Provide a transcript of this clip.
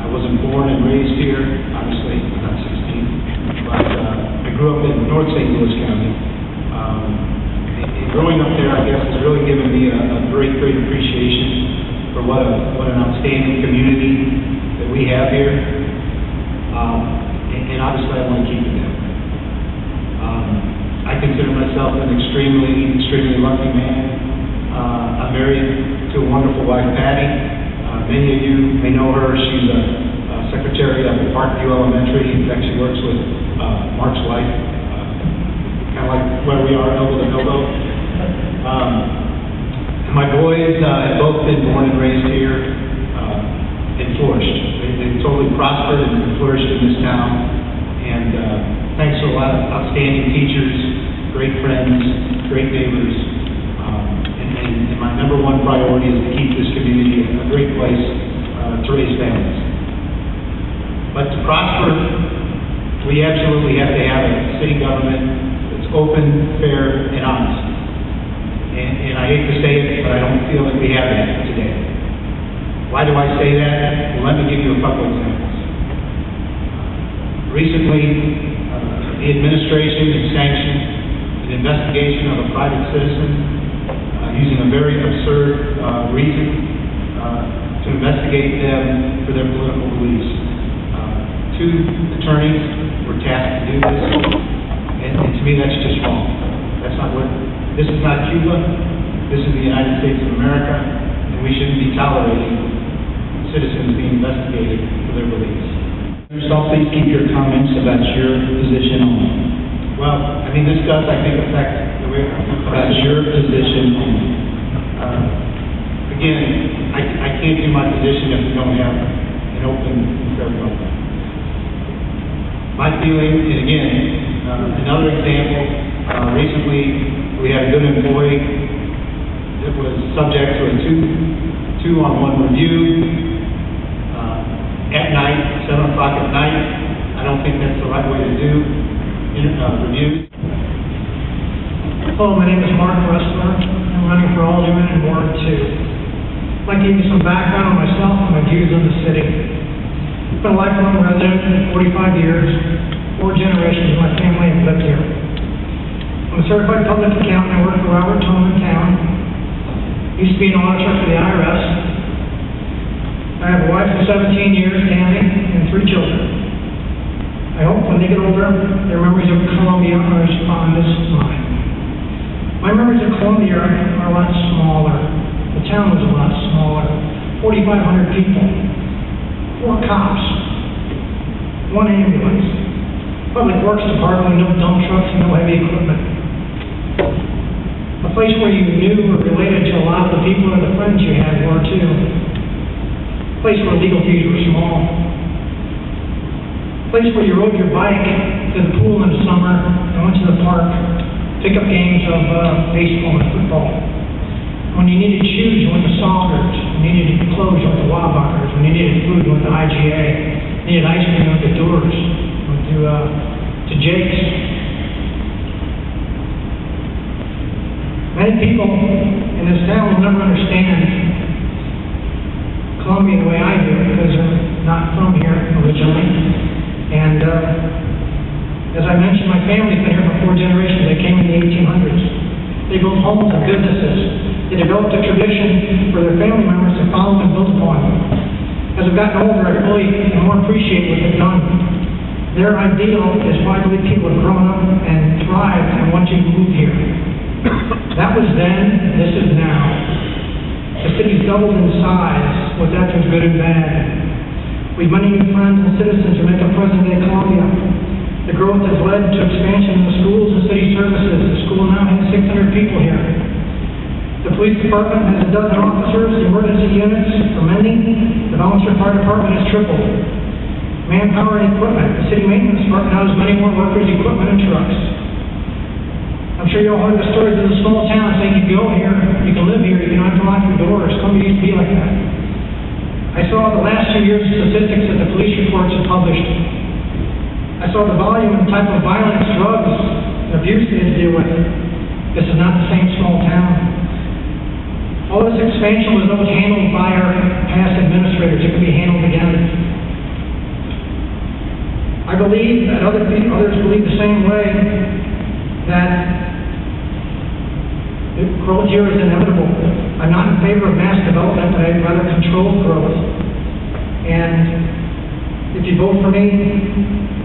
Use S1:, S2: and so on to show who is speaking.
S1: I wasn't born and raised here, obviously, I'm not 16, but I grew up in North St. Louis County. And growing up there, I guess, has really given me a great appreciation for what an outstanding community that we have here. And obviously, I want to keep it that way. I consider myself an extremely lucky man. I'm married to a wonderful wife, Patty. Many of you may know her. She's a secretary at Parkview Elementary. In fact, she works with Mark's wife, kind of like where we are, elbow to elbow. My boys have both been born and raised here and flourished. They've totally prospered and flourished in this town. And thanks to a lot of outstanding teachers, great friends, great neighbors. And my number one priority is to keep this community a great place to raise families. But to prosper, we absolutely have to have a city government that's open, fair, and honest. And I hate to say it, but I don't feel that we have that today. Why do I say that? Well, let me give you a couple examples. Recently, the administration has sanctioned an investigation of a private citizen using a very absurd reason to investigate them for their political beliefs. Two attorneys were tasked to do this, and to me that's just wrong. That's not what, this is not Cuba, this is the United States of America, and we shouldn't be tolerating citizens being investigated for their beliefs.
S2: Unnerstall, please keep your comments about your position only.
S1: Well, I mean, this does, I think, affect the way
S2: about your position only.
S1: Again, I can't do my position if we don't have an open and fair government. My feeling, and again, another example, recently we had a good employee that was subject to a two-on-one review at night, 7 o'clock at night. I don't think that's the right way to do reviews.
S3: Hello, my name is Roessler. I'm running for alderman in Ward 2. I'd like to give you some background on myself and my views on the city. I've been a lifelong resident for 45 years. 4 generations of my family have lived here. I'm a certified public accountant. I work for Robert Tome in town. Used to be an auditor for the IRS. I have a wife of 17 years, Tammy, and 3 children. I hope when they get older, their memories of Columbia are as fond as mine. My memories of Columbia are a lot smaller. The town was a lot smaller. 4,500 people. 4 cops. 1 ambulance. Public Works Department, no dump trucks, no heavy equipment. A place where you knew or related to a lot of the people or the friends you had were too. A place where legal fees were small. A place where you rode your bike to the pool in the summer and went to the park, pick up games of baseball and football. When you needed shoes, you went to Saunders. When you needed clothes, you went to Wabacher's. When you needed food, you went to IGA. You needed ice cream, you went to Doors. You went to Jake's. Many people in this town will never understand Columbia the way I do because they're not from here originally. And as I mentioned, my family's been here for 4 generations. They came in the 1800s. They built homes and businesses. They developed a tradition for their family members to follow and build upon. As I've gotten older, I really more appreciate what they've done. Their ideal is why I believe people have grown up and thrived and want to move here. That was then, this is now. The city's doubled in size, with that there's good and bad. We've many new friends and citizens who make up present-day Columbia. The growth has led to expansion in the schools and city services. The school now has 600 people here. The police department has a dozen officers, the emergency units for many. The volunteer fire department has tripled. Manpower and equipment. The city maintenance department now has many more workers, equipment, and trucks. I'm sure you all heard the stories of the small town saying you go here, you can live here, you don't have to lock your doors. Columbia used to be like that. I saw the last 2 years of statistics that the police reports have published. I saw the volume and type of violence, drugs, and abuse they had to deal with. This is not the same small town. All this expansion was always handled by our past administrators. It can be handled again. believe that others believe the same way, that growth here is inevitable. I'm not in favor of mass development, I'd rather control growth. And if you vote for me,